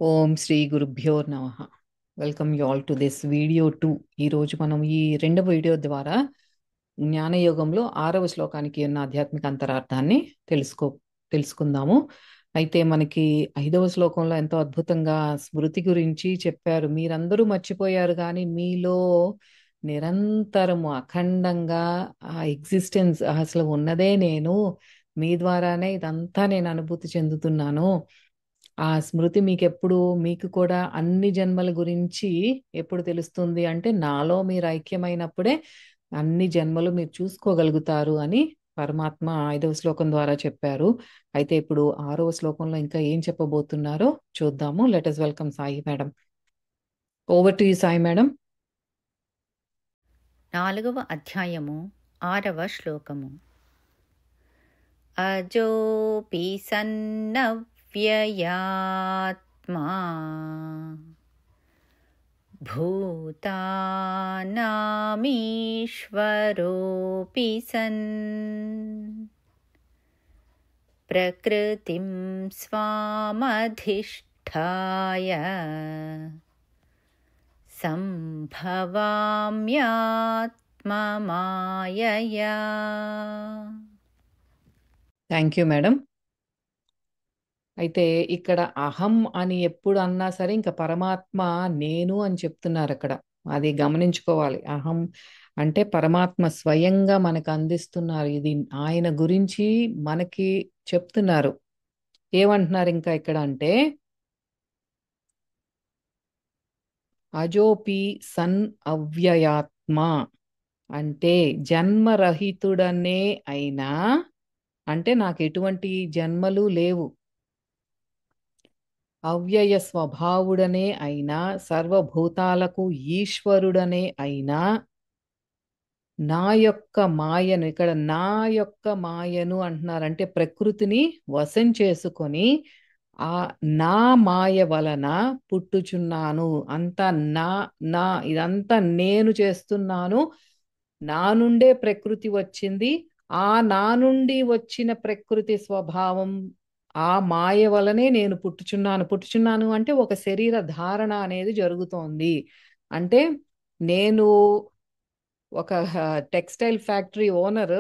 ఓం శ్రీ గురుభ్యో నమః. Welcome you all to this video 2. ఈరోజు మనం ఈ రెండవ వీడియో ద్వారా జ్ఞానయోగంలో 6వ శ్లోకానికి ఉన్న ఆధ్యాత్మిక అంతరార్థాన్ని తెలుసుకుందాము. అయితే మనకి 5వ శ్లోకంలో ఎంతో అద్భుతంగా స్మృతి గురించి చెప్పారు. మీరందరూ మర్చిపోయారు కానీ మీలో నిరంతరము అఖండంగా ఆ ఎగ్జిస్టెన్స్ అసలు ఉన్నదే నేను. మీ ద్వారానే ఇదంతా నేను అనుభూతి చెందుతున్నాను. ఆ స్మృతి మీకు కూడా అన్ని జన్మల గురించి ఎప్పుడు తెలుస్తుంది అంటే నాలో మీరు ఐక్యమైనప్పుడే అన్ని జన్మలు మీరు చూసుకోగలుగుతారు అని పరమాత్మ 5వ శ్లోకం ద్వారా చెప్పారు. అయితే ఇప్పుడు 6వ శ్లోకంలో ఇంకా ఏం చెప్పబోతున్నారో చూద్దాము. Let us welcome Sai madam. Over to you Sai madam. 4వ అధ్యాయము 6వ శ్లోకము. అజోపి సన్నవ్యయాత్మా భూతానామీశ్వరోపి సన్ ప్రకృతిం స్వామధిష్ఠాయ సంభవామ్యాత్మమాయయా. Thank you madam. అయితే ఇక్కడ అహం అని ఎప్పుడు అన్నా సరే ఇంకా పరమాత్మ నేను అని చెప్తున్నారు అక్కడ. అది గమనించుకోవాలి. అహం అంటే పరమాత్మ స్వయంగా మనకు అందిస్తున్నారు. ఇది ఆయన గురించి మనకి చెప్తున్నారు. ఏమంటున్నారు ఇంకా ఇక్కడ అంటే అజోపి సన్ అవ్యయాత్మ అంటే జన్మరహితుడనే అయినా, అంటే నాకు ఎటువంటి జన్మలు లేవు, అవ్యయ స్వభావుడనే అయినా, సర్వభూతాలకు ఈశ్వరుడనే అయినా, నా యొక్క మాయను ఇక్కడ నా యొక్క మాయను అంటున్నారంటే ప్రకృతిని వశం చేసుకొని ఆ నా మాయ వలన పుట్టుచున్నాను. అంతా నా నా ఇదంతా నేను చేస్తున్నాను. నా నుండే ప్రకృతి వచ్చింది. ఆ నా నుండి వచ్చిన ప్రకృతి స్వభావం ఆ మాయ వలనే నేను పుట్టుచున్నాను అంటే ఒక శరీర ధారణ అనేది జరుగుతోంది. అంటే నేను ఒక టెక్స్టైల్ ఫ్యాక్టరీ ఓనర్.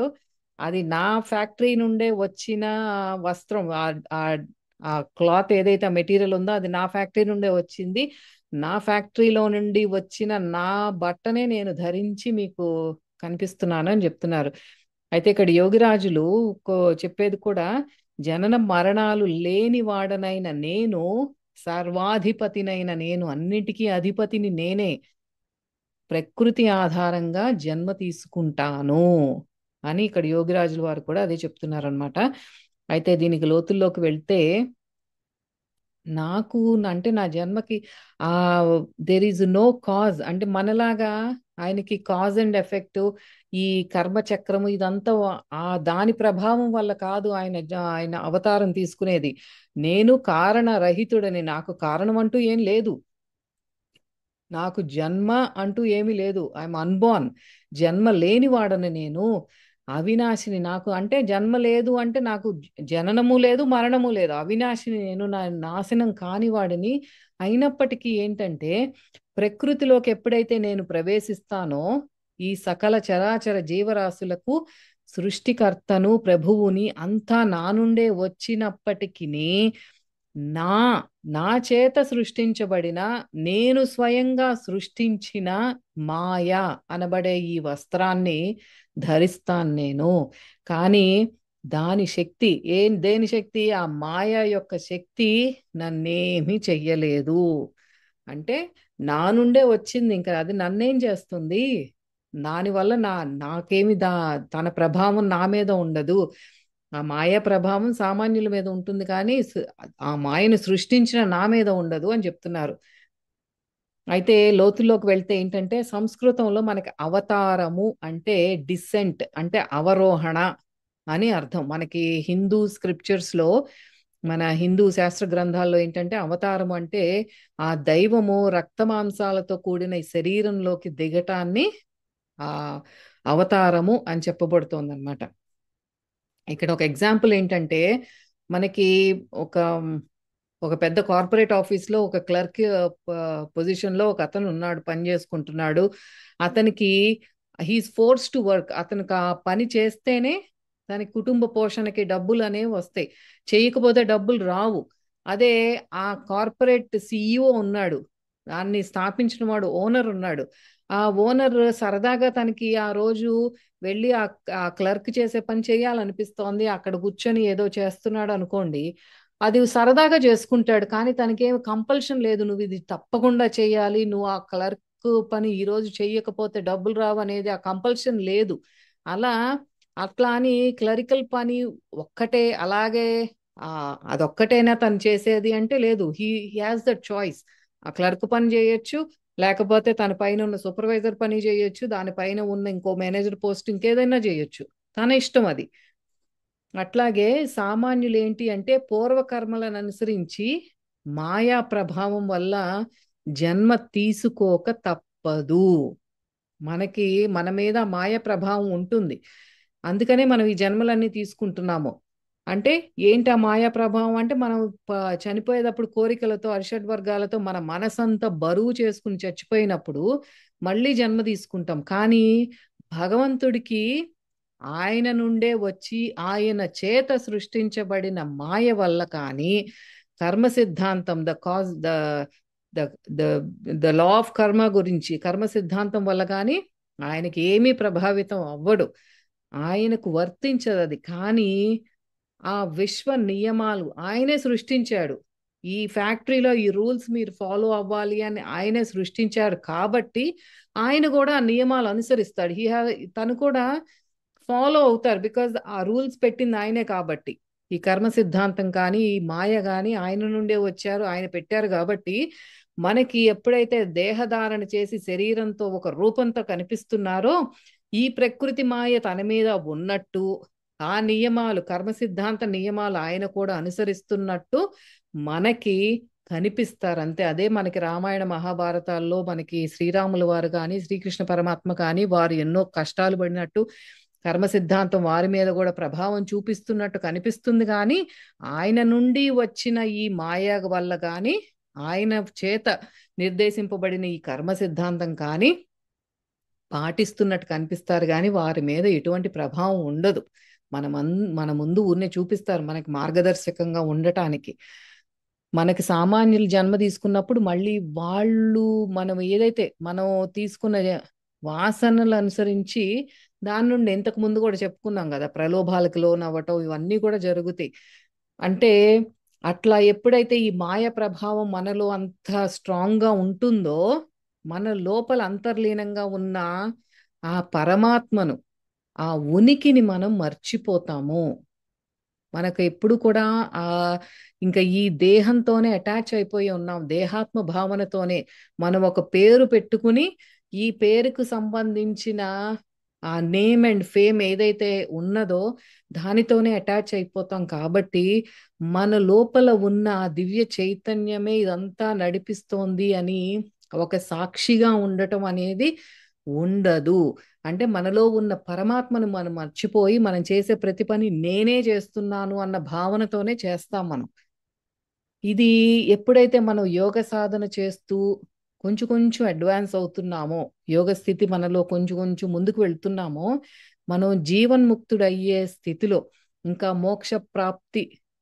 అది నా ఫ్యాక్టరీ నుండే వచ్చిన వస్త్రం, ఆ క్లాత్ ఏదైతే మెటీరియల్ ఉందో అది నా ఫ్యాక్టరీ నుండే వచ్చింది. నా ఫ్యాక్టరీలో నుండి వచ్చిన నా బట్టనే నేను ధరించి మీకు కనిపిస్తున్నాను అని చెప్తున్నారు. అయితే ఇక్కడ యోగిరాజులు చెప్పేది కూడా జనన మరణాలు లేని వాడనైన నేను, సర్వాధిపతినైన నేను, అన్నిటికీ అధిపతిని నేనే, ప్రకృతి ఆధారంగా జన్మ తీసుకుంటాను అని ఇక్కడ యోగిరాజుల వారు కూడా అదే చెప్తున్నారనమాట. అయితే దీనికి లోతుల్లోకి వెళ్తే నాకు అంటే నా జన్మకి ఆ దేర్ ఈజ్ నో కాజ్, అంటే మనలాగా ఆయనకి కాజ్ అండ్ ఎఫెక్ట్, ఈ కర్మ చక్రము ఇదంతా ఆ దాని ప్రభావం వల్ల కాదు ఆయన అవతారం తీసుకునేది. నేను కారణ రహితుడని, నాకు కారణం అంటూ ఏం లేదు, నాకు జన్మ అంటూ ఏమీ లేదు, ఐఎమ్ అన్బోర్న్, జన్మ లేనివాడని నేను, అవినాశిని. నాకు అంటే జన్మ లేదు అంటే నాకు జననము లేదు, మరణము లేదు, అవినాశిని నేను, నా నాశనం కానివాడిని. అయినప్పటికీ ఏంటంటే ప్రకృతిలోకి ఎప్పుడైతే నేను ప్రవేశిస్తానో ఈ సకల చరాచర జీవరాశులకు సృష్టికర్తను, ప్రభువుని, అంతా నా నుండే వచ్చినప్పటికీ నా నా చేత సృష్టించబడిన, నేను స్వయంగా సృష్టించిన మాయ అనబడే ఈ వస్త్రాన్ని ధరిస్తాను నేను. కానీ దాని శక్తి దేని శక్తి? ఆ మాయ యొక్క శక్తి నన్నేమీ చెయ్యలేదు. అంటే నా నుండే వచ్చింది, ఇంకా అది నన్నేం చేస్తుంది? దానివల్ల నాకేమి తన ప్రభావం నా మీద ఉండదు. ఆ మాయ ప్రభావం సామాన్యుల మీద ఉంటుంది కానీ ఆ మాయను సృష్టించిన నా మీద ఉండదు అని చెప్తున్నారు. అయితే లోతుల్లోకి వెళ్తే ఏంటంటే సంస్కృతంలో మనకి అవతారము అంటే డిసెంట్, అంటే అవరోహణ అని అర్థం. మనకి హిందూ స్క్రిప్చర్స్ లో, మన హిందూ శాస్త్ర గ్రంథాల్లో ఏంటంటే అవతారం అంటే ఆ దైవము రక్తమాంసాలతో కూడిన ఈ శరీరంలోకి దిగటాన్ని ఆ అవతారము అని చెప్పబడుతోంది అనమాట. ఇక్కడ ఒక ఎగ్జాంపుల్ ఏంటంటే మనకి ఒక ఒక పెద్ద కార్పొరేట్ ఆఫీస్ లో ఒక క్లర్క్ పొజిషన్ లో ఒక అతను ఉన్నాడు, పని చేసుకుంటున్నాడు. అతనికి హీస్ ఫోర్స్ టు వర్క్. అతనికి ఆ పని చేస్తేనే దాని కుటుంబ పోషణకి డబ్బులు అనేవి వస్తాయి, చేయకపోతే డబ్బులు రావు. అదే ఆ కార్పొరేట్ సిఇఓ ఉన్నాడు, దాన్ని స్థాపించిన వాడు ఓనర్ ఉన్నాడు. ఆ ఓనర్ సరదాగా తనకి ఆ రోజు వెళ్ళి ఆ క్లర్క్ చేసే పని చేయాలనిపిస్తోంది, అక్కడ కూర్చొని ఏదో చేస్తున్నాడు అనుకోండి, అది సరదాగా చేసుకుంటాడు. కానీ తనకేం కంపల్షన్ లేదు, నువ్వు ఇది తప్పకుండా చేయాలి, నువ్వు ఆ క్లర్క్ పని ఈ రోజు చెయ్యకపోతే డబ్బులు రావు అనేది ఆ కంపల్షన్ లేదు. అలా అట్లా అని క్లరికల్ పని ఒక్కటే అలాగే అదొక్కటేనా తను చేసేది అంటే లేదు. He has that choice. ఆ క్లర్క్ పని చేయొచ్చు, లేకపోతే తన పైన ఉన్న సూపర్వైజర్ పని చేయొచ్చు, దానిపైన ఉన్న ఇంకో మేనేజర్ పోస్ట్ ఇంకేదైనా చేయొచ్చు, తన ఇష్టం అది. అట్లాగే సామాన్యులు ఏంటి అంటే పూర్వకర్మలను అనుసరించి మాయా ప్రభావం వల్ల జన్మ తీసుకోక తప్పదు. మనకి మన మీద మాయ ప్రభావం ఉంటుంది, అందుకనే మనం ఈ జన్మలన్నీ తీసుకుంటున్నాము. అంటే ఏంటి ఆ మాయా ప్రభావం అంటే, మనం చనిపోయేటప్పుడు కోరికలతో అరిషడ్ వర్గాలతో మన మనసంతా బరువు చేసుకుని చచ్చిపోయినప్పుడు మళ్ళీ జన్మ తీసుకుంటాం. కానీ భగవంతుడికి ఆయన నుండే వచ్చి ఆయన చేత సృష్టించబడిన మాయ వల్ల కానీ, కర్మ సిద్ధాంతం the the the law of కర్మ గురించి, కర్మ సిద్ధాంతం వల్ల కానీ ఆయనకి ఏమీ ప్రభావితం అవ్వడు, ఆయనకు వర్తించదు అది. కానీ ఆ విశ్వ నియమాలు ఆయనే సృష్టించాడు. ఈ ఫ్యాక్టరీలో ఈ రూల్స్ మీరు ఫాలో అవ్వాలి అని ఆయనే సృష్టించాడు కాబట్టి ఆయన కూడా ఆ నియమాలు అనుసరిస్తాడు. తను కూడా ఫాలో అవుతారు, బికాజ్ ఆ రూల్స్ పెట్టింది ఆయనే కాబట్టి. ఈ కర్మ సిద్ధాంతం కానీ ఈ మాయ కానీ ఆయన నుండే వచ్చారు, ఆయన పెట్టారు కాబట్టి మనకి ఎప్పుడైతే దేహధారణ చేసి శరీరంతో ఒక రూపంతో కనిపిస్తున్నారో, ఈ ప్రకృతి మాయ తన మీద ఉన్నట్టు, ఆ నియమాలు కర్మ సిద్ధాంత నియమాలు ఆయన కూడా అనుసరిస్తున్నట్టు మనకి కనిపిస్తారు అంతే. అదే మనకి రామాయణ మహాభారతాల్లో మనకి శ్రీరాముల వారు కానీ శ్రీకృష్ణ పరమాత్మ కానీ వారు ఎన్నో కష్టాలు పడినట్టు కర్మ సిద్ధాంతం వారి మీద కూడా ప్రభావం చూపిస్తున్నట్టు కనిపిస్తుంది. కానీ ఆయన నుండి వచ్చిన ఈ మాయ వల్ల కానీ ఆయన చేత నిర్దేశింపబడిన ఈ కర్మ సిద్ధాంతం కానీ పాటిస్తున్నట్టు కనిపిస్తారు, కానీ వారి మీద ఎటువంటి ప్రభావం ఉండదు. మన ముందు ఊరినే చూపిస్తారు మనకి మార్గదర్శకంగా ఉండటానికి. మనకి సామాన్యులు జన్మ తీసుకున్నప్పుడు మళ్ళీ వాళ్ళు మనం ఏదైతే మనం తీసుకున్న వాసనలు అనుసరించి, దాని నుండి ఇంతకు ముందు కూడా చెప్పుకున్నాం కదా, ప్రలోభాలకు లోనవ్వటం ఇవన్నీ కూడా జరుగుతాయి. అంటే అట్లా ఎప్పుడైతే ఈ మాయ ప్రభావం మనలో అంత స్ట్రాంగ్ గా ఉంటుందో, మన లోపల అంతర్లీనంగా ఉన్న ఆ పరమాత్మను, ఆ ఉనికిని మనం మర్చిపోతాము. మనకు ఎప్పుడు కూడా ఆ ఇంకా ఈ దేహంతోనే అటాచ్ అయిపోయి ఉన్నాం, దేహాత్మ భావనతోనే. మనం ఒక పేరు పెట్టుకుని ఈ పేరుకు సంబంధించిన ఆ నేమ్ అండ్ ఫేమ్ ఏదైతే ఉన్నదో దానితోనే అటాచ్ అయిపోతాం. కాబట్టి మన లోపల ఉన్న ఆ దివ్య చైతన్యమే ఇదంతా నడిపిస్తోంది అని ఒక సాక్షిగా ఉండటం అనేది ఉండదు. అంటే మనలో ఉన్న పరమాత్మను మనం మర్చిపోయి మనం చేసే ప్రతి పని నేనే చేస్తున్నాను అన్న భావనతోనే చేస్తాం మనం. ఇది ఎప్పుడైతే మనం యోగ సాధన చేస్తూ కొంచెం కొంచెం అడ్వాన్స్ అవుతున్నామో, యోగ స్థితి మనలో కొంచెం కొంచెం ముందుకు వెళ్తున్నామో, మనం జీవన్ముక్తుడయ్యే స్థితిలో, ఇంకా మోక్ష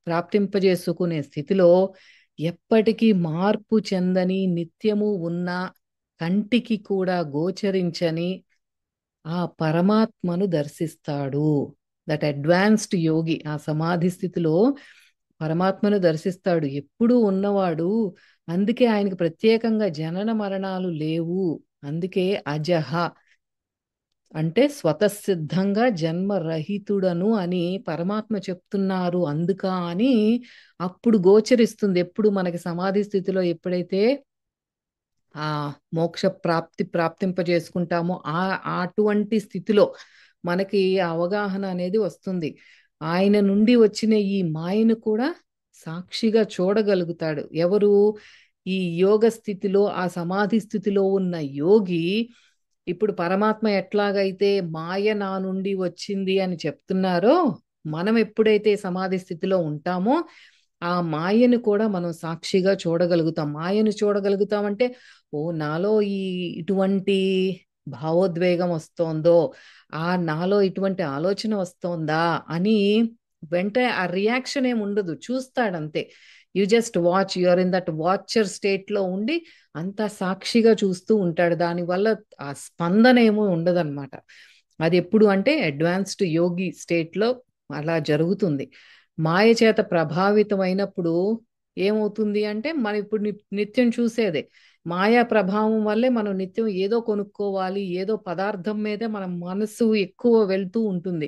ప్రాప్తింపజేసుకునే స్థితిలో ఎప్పటికీ మార్పు చెందని నిత్యము ఉన్న కంటికి కూడా గోచరించని ఆ పరమాత్మను దర్శిస్తాడు. దట్ అడ్వాన్స్డ్ యోగి ఆ సమాధి స్థితిలో పరమాత్మను దర్శిస్తాడు, ఎప్పుడూ ఉన్నవాడు. అందుకే ఆయనకు ప్రత్యేకంగా జనన మరణాలు లేవు. అందుకే అజహ అంటే స్వతసిద్ధంగా జన్మరహితుడను అని పరమాత్మ చెప్తున్నారు. అందుక అని అప్పుడు గోచరిస్తుంది. ఎప్పుడు మనకి సమాధి స్థితిలో ఎప్పుడైతే ఆ మోక్ష ప్రాప్తింపజేసుకుంటామో అటువంటి స్థితిలో మనకి ఆ అవగాహన అనేది వస్తుంది. ఆయన నుండి వచ్చిన ఈ మాయను కూడా సాక్షిగా చూడగలుగుతాడు ఎవరు? ఈ యోగ స్థితిలో ఆ సమాధి స్థితిలో ఉన్న యోగి. ఇప్పుడు పరమాత్మ ఎట్లాగైతే మాయ నా నుండి వచ్చింది అని చెప్తున్నారో, మనం ఎప్పుడైతే సమాధి స్థితిలో ఉంటామో ఆ మాయను కూడా మనం సాక్షిగా చూడగలుగుతాం. మాయను చూడగలుగుతాం అంటే, ఓ నాలో ఇటువంటి భావోద్వేగం వస్తోందో, నాలో ఇటువంటి ఆలోచన వస్తోందా అని వెంటనే ఆ రియాక్షన్ ఏమి ఉండదు, చూస్తాడంతే. You just watch, you're in that watcher state లో ఉండి అంతా సాక్షిగా చూస్తూ ఉంటాడు. దానివల్ల ఆ స్పందన ఏమో ఉండదన్నమాట. అది ఎప్పుడు అంటే అడ్వాన్స్డ్ యోగి స్టేట్ లో అలా జరుగుతుంది. మాయ చేత ప్రభావితమైనప్పుడు ఏమవుతుంది అంటే, మనం ఇప్పుడు నిత్యం చూసేదే మాయా ప్రభావం వల్లే మనం నిత్యం ఏదో కొనుక్కోవాలి, ఏదో పదార్థం మీదే మన మనసు ఎక్కువ వెళ్తూ ఉంటుంది.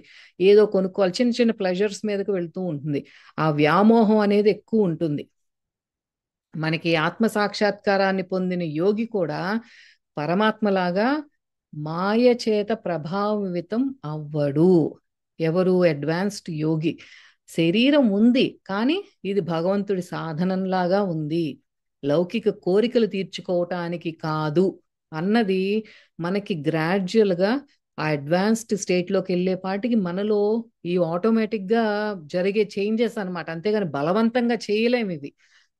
ఏదో కొనుక్కోవాలి, చిన్న చిన్న ప్లెజర్స్ మీదకి వెళ్తూ ఉంటుంది. ఆ వ్యామోహం అనేది ఎక్కువ ఉంటుంది. మనకి ఆత్మ సాక్షాత్కారాన్ని పొందిన యోగి కూడా పరమాత్మలాగా మాయ చేత ప్రభావితం అవ్వడు. ఎవరు? అడ్వాన్స్డ్ యోగి. శరీరం ఉంది, కానీ ఇది భగవంతుడి సాధనంలాగా ఉంది, లౌకిక కోరికలు తీర్చుకోవటానికి కాదు అన్నది మనకి గ్రాడ్యువల్ గా ఆ అడ్వాన్స్డ్ స్టేట్ లోకి వెళ్ళేపాటికి మనలో ఈ ఆటోమేటిక్ గా జరిగే చేంజెస్ అన్నమాట. అంతేగాని బలవంతంగా చేయలేము ఇవి.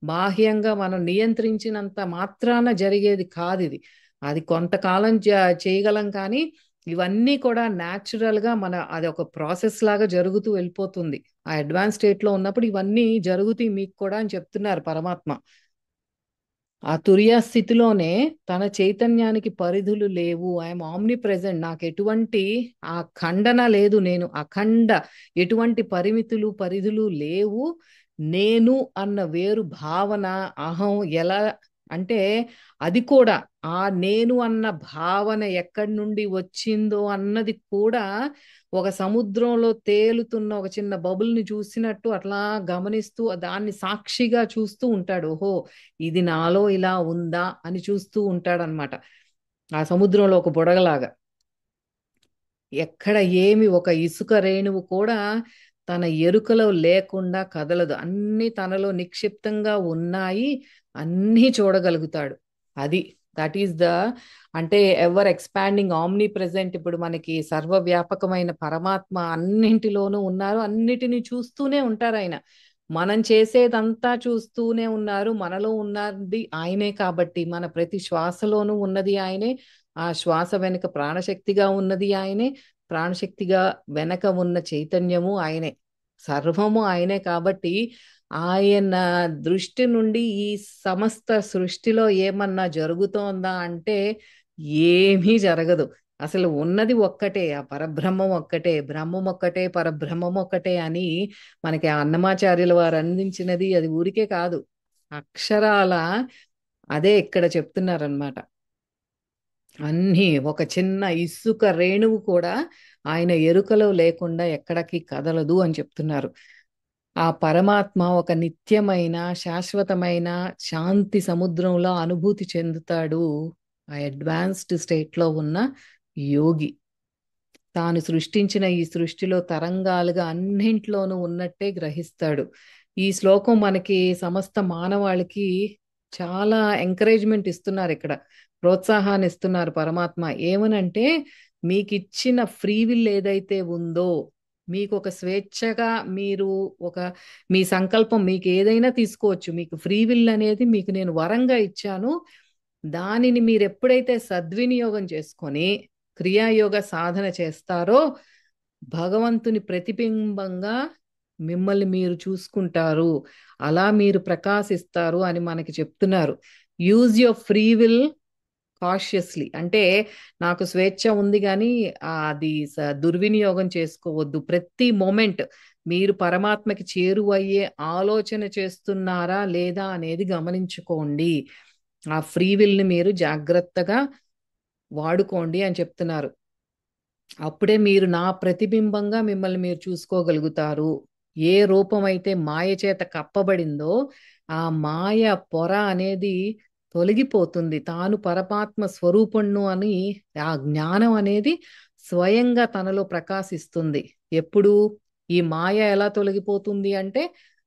బాహ్యంగా మనం నియంత్రించినంత మాత్రాన జరిగేది కాదు ఇది. అది కొంతకాలం చేయగలం, కానీ ఇవన్నీ కూడా న్యాచురల్ గా అది ఒక ప్రాసెస్ లాగా జరుగుతూ వెళ్ళిపోతుంది. ఆ అడ్వాన్స్ స్టేట్ లో ఉన్నప్పుడు ఇవన్నీ జరుగుతాయి మీకు కూడా అని చెప్తున్నారు పరమాత్మ. ఆ తురియ స్థితిలోనే తన చైతన్యానికి పరిధులు లేవు. ఐఎమ్ ఆమ్ని ప్రెజెంట్, నాకు ఎటువంటి ఆ ఖండన లేదు, నేను అఖండ, ఎటువంటి పరిమితులు పరిధులు లేవు. నేను అన్న వేరు భావన, అహం ఎలా అంటే, అది కూడా ఆ నేను అన్న భావన ఎక్కడి నుండి వచ్చిందో అన్నది కూడా ఒక సముద్రంలో తేలుతున్న ఒక చిన్న బబుల్ని చూసినట్టు అట్లా గమనిస్తూ దాన్ని సాక్షిగా చూస్తూ ఉంటాడు. ఓహో, ఇది నాలో ఇలా ఉందా అని చూస్తూ ఉంటాడనమాట. ఆ సముద్రంలో ఒక బుడగలాగా ఎక్కడ ఏమి ఒక ఇసుక రేణువు కూడా తన ఎరుకలో లేకుండా కదలదు. అన్ని తనలో నిక్షిప్తంగా ఉన్నాయి, అన్నీ చూడగలుగుతాడు. అది దట్ ఈస్ ద, అంటే ఎవర్ ఎక్స్పాండింగ్ ఆమ్ని ప్రెసెంట్. ఇప్పుడు మనకి సర్వవ్యాపకమైన పరమాత్మ అన్నింటిలోనూ ఉన్నారు, అన్నిటినీ చూస్తూనే ఉంటారు ఆయన. మనం చేసేదంతా చూస్తూనే ఉన్నారు. మనలో ఉన్నది ఆయనే కాబట్టి మన ప్రతి శ్వాసలోనూ ఉన్నది ఆయనే. ఆ శ్వాస వెనుక ప్రాణశక్తిగా ఉన్నది ఆయనే. ప్రాణశక్తిగా వెనక ఉన్న చైతన్యము ఆయనే. సర్వము ఆయనే కాబట్టి ఆయన దృష్టి నుండి ఈ సమస్త సృష్టిలో ఏమన్నా జరుగుతోందా అంటే ఏమీ జరగదు. అసలు ఉన్నది ఒక్కటే, ఆ పరబ్రహ్మం ఒక్కటే, బ్రహ్మం ఒక్కటే, పరబ్రహ్మం ఒక్కటే అని మనకి ఆ అన్నమాచార్యుల వారు అందించినది అది ఊరికే కాదు, అక్షరాల అదే ఇక్కడ చెప్తున్నారనమాట. అన్నీ ఒక చిన్న ఇసుక రేణువు కూడా ఆయన ఎరుకలో లేకుండా ఎక్కడికి కదలదు అని చెప్తున్నారు. ఆ పరమాత్మ ఒక నిత్యమైన శాశ్వతమైన శాంతి సముద్రంలో అనుభూతి చెందుతాడు ఆ అడ్వాన్స్డ్ స్టేట్ లో ఉన్న యోగి. తాను సృష్టించిన ఈ సృష్టిలో తరంగాలుగా అన్నింట్లోనూ ఉన్నట్టే గ్రహిస్తాడు. ఈ శ్లోకం మనకి సమస్త మానవాళికి చాలా ఎంకరేజ్మెంట్ ఇస్తున్నారు ఇక్కడ, ప్రోత్సాహాన్ని ఇస్తున్నారు పరమాత్మ. ఏమనంటే, మీకు ఇచ్చిన ఫ్రీ విల్ ఏదైతే ఉందో, మీకు ఒక స్వేచ్ఛగా మీరు ఒక మీ సంకల్పం మీకు ఏదైనా తీసుకోవచ్చు. మీకు ఫ్రీ విల్ అనేది మీకు నేను వరంగా ఇచ్చాను. దానిని మీరు ఎప్పుడైతే సద్వినియోగం చేసుకొని క్రియాయోగ సాధన చేస్తారో, భగవంతుని ప్రతిబింబంగా మిమ్మల్ని మీరు చూసుకుంటారు, అలా మీరు ప్రకాశిస్తారు అని మనకి చెప్తున్నారు. Use your free will cautiously, అంటే నాకు స్వేచ్ఛ ఉంది కానీ అది దుర్వినియోగం చేసుకోవద్దు. ప్రతి మూమెంట్ మీరు పరమాత్మకి చేరువయ్యే ఆలోచన చేస్తున్నారా లేదా అనేది గమనించుకోండి. ఆ ఫ్రీ విల్ని మీరు జాగ్రత్తగా వాడుకోండి అని చెప్తున్నారు. అప్పుడే మీరు నా ప్రతిబింబంగా మిమ్మల్ని మీరు చూసుకోగలుగుతారు. ఏ రూపమైతే మాయ చేత కప్పబడిందో ఆ మాయ పొర అనేది తొలగిపోతుంది. తాను పరమాత్మ స్వరూపణ్ణు అని ఆ జ్ఞానం అనేది స్వయంగా తనలో ప్రకాశిస్తుంది. ఎప్పుడు ఈ మాయ ఎలా తొలగిపోతుంది అంటే,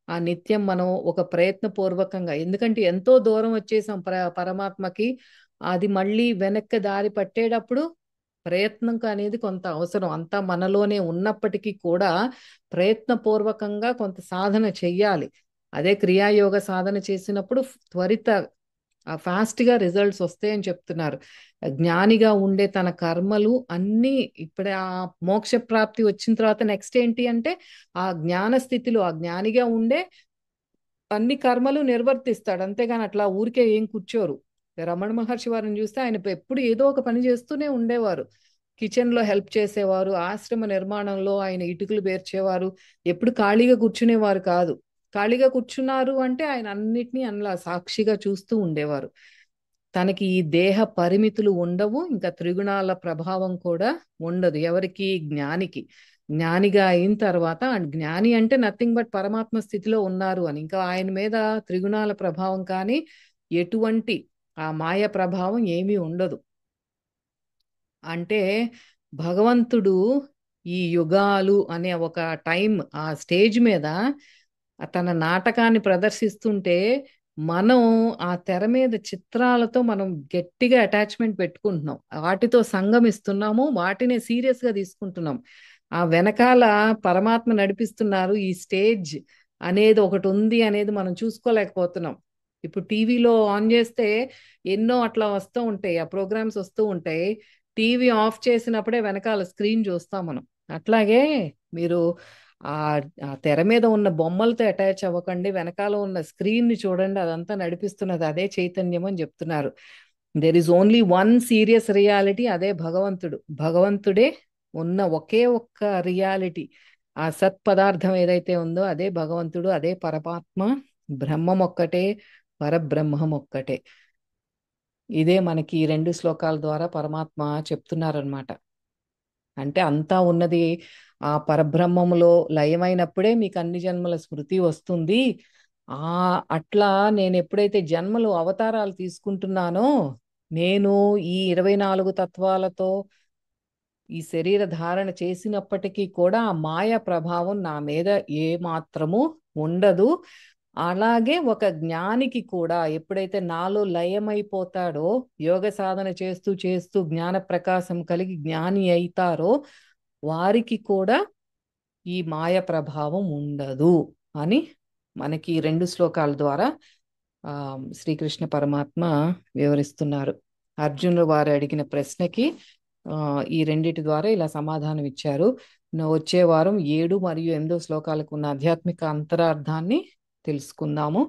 ఆ నిత్యం మనం ఒక ప్రయత్నపూర్వకంగా, ఎందుకంటే ఎంతో దూరం వచ్చేసాం పరమాత్మకి, అది మళ్ళీ వెనక్కి దారి పట్టేటప్పుడు ప్రయత్నం అనేది కొంత అవసరం. అంతా మనలోనే ఉన్నప్పటికీ కూడా ప్రయత్నపూర్వకంగా కొంత సాధన చెయ్యాలి. అదే క్రియాయోగ సాధన చేసినప్పుడు త్వరిత ఫాస్ట్గా రిజల్ట్స్ వస్తాయని చెప్తున్నారు. జ్ఞానిగా ఉండే తన కర్మలు అన్నీ ఇప్పుడే ఆ మోక్ష ప్రాప్తి వచ్చిన తర్వాత నెక్స్ట్ ఏంటి అంటే ఆ జ్ఞాన స్థితిలో ఆ జ్ఞానిగా ఉండే అన్ని కర్మలు నిర్వర్తిస్తాడు. అంతేగాని అట్లా ఊరికే ఏం కూర్చోరు. రమణ మహర్షి వారిని చూస్తే ఆయన ఎప్పుడు ఏదో ఒక పని చేస్తూనే ఉండేవారు. కిచెన్ లో హెల్ప్ చేసేవారు, ఆశ్రమ నిర్మాణంలో ఆయన ఇటుకలు పేర్చేవారు. ఎప్పుడు ఖాళీగా కూర్చునేవారు కాదు. ఖాళీగా కూర్చున్నారు అంటే ఆయన అన్నిటినీ అలా సాక్షిగా చూస్తూ ఉండేవారు. తనకి ఈ దేహ పరిమితులు ఉండవు, ఇంకా త్రిగుణాల ప్రభావం కూడా ఉండదు ఎవరికి, జ్ఞానికి. జ్ఞానిగా అయిన తర్వాత జ్ఞాని అంటే నథింగ్ బట్ పరమాత్మ స్థితిలో ఉన్నారు అని, ఇంకా ఆయన మీద త్రిగుణాల ప్రభావం కానీ ఎటువంటి ఆ మాయ ప్రభావం ఏమీ ఉండదు. అంటే భగవంతుడు ఈ యుగాలు అనే ఒక టైం ఆ స్టేజ్ మీద తన నాటకాన్ని ప్రదర్శిస్తుంటే మనం ఆ తెర మీద చిత్రాలతో మనం గట్టిగా అటాచ్మెంట్ పెట్టుకుంటున్నాం, వాటితో సంగమిస్తున్నాము, వాటినే సీరియస్ గా తీసుకుంటున్నాం. ఆ వెనకాల పరమాత్మ నడిపిస్తున్నారు, ఈ స్టేజ్ అనేది ఒకటి ఉంది అనేది మనం చూసుకోలేకపోతున్నాం. ఇప్పుడు టీవీలో ఆన్ చేస్తే ఎన్నో అట్లా వస్తూ ఉంటాయి, ఆ ప్రోగ్రామ్స్ వస్తూ ఉంటాయి. టీవీ ఆఫ్ చేసినప్పుడే వెనకాల స్క్రీన్ చూస్తాం మనం. అట్లాగే మీరు ఆ ఆ తెర మీద ఉన్న బొమ్మలతో అటాచ్ అవ్వకండి, వెనకాల ఉన్న స్క్రీన్ ని చూడండి, అదంతా నడిపిస్తున్నది అదే చైతన్యం అని చెప్తున్నారు. There is only one serious reality, అదే భగవంతుడు. భగవంతుడే ఉన్న ఒకే ఒక్క రియాలిటీ. ఆ సత్ పదార్థం ఏదైతే ఉందో అదే భగవంతుడు, అదే పరమాత్మ. బ్రహ్మం ఒక్కటే, పరబ్రహ్మం ఒక్కటే. ఇదే మనకి ఈ రెండు శ్లోకాల ద్వారా పరమాత్మ చెప్తున్నారనమాట. అంటే అంతా ఉన్నది ఆ పరబ్రహ్మములో లయమైనప్పుడే మీకు అన్ని జన్మల స్మృతి వస్తుంది. ఆ అట్లా నేను ఎప్పుడైతే జన్మలు అవతారాలు తీసుకుంటున్నానో, నేను ఈ 24 తత్వాలతో ఈ శరీర ధారణ చేసినప్పటికీ కూడా ఆ మాయ ప్రభావం నా మీద ఏ మాత్రము ఉండదు. అలాగే ఒక జ్ఞానికి కూడా ఎప్పుడైతే నాలో లయమైపోతాడో, యోగ సాధన చేస్తూ చేస్తూ జ్ఞాన ప్రకాశం కలిగి జ్ఞాని అయితారో, వారికి కూడా ఈ మాయ ప్రభావం ఉండదు అని మనకి ఈ రెండు శ్లోకాల ద్వారా ఆ శ్రీకృష్ణ పరమాత్మ వివరిస్తున్నారు. అర్జునుడు వారు అడిగిన ప్రశ్నకి ఈ రెండిటి ద్వారా ఇలా సమాధానం ఇచ్చారు. వచ్చే వారం 7 మరియు 8 శ్లోకాలకు ఉన్న ఆధ్యాత్మిక అంతరార్థాన్ని తెలుసుకుందాము.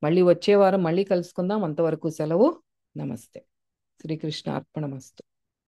మళ్ళీ వచ్చే వారం మళ్ళీ కలుసుకుందాం. అంతవరకు సెలవు. నమస్తే. శ్రీకృష్ణ అర్పణమస్తు.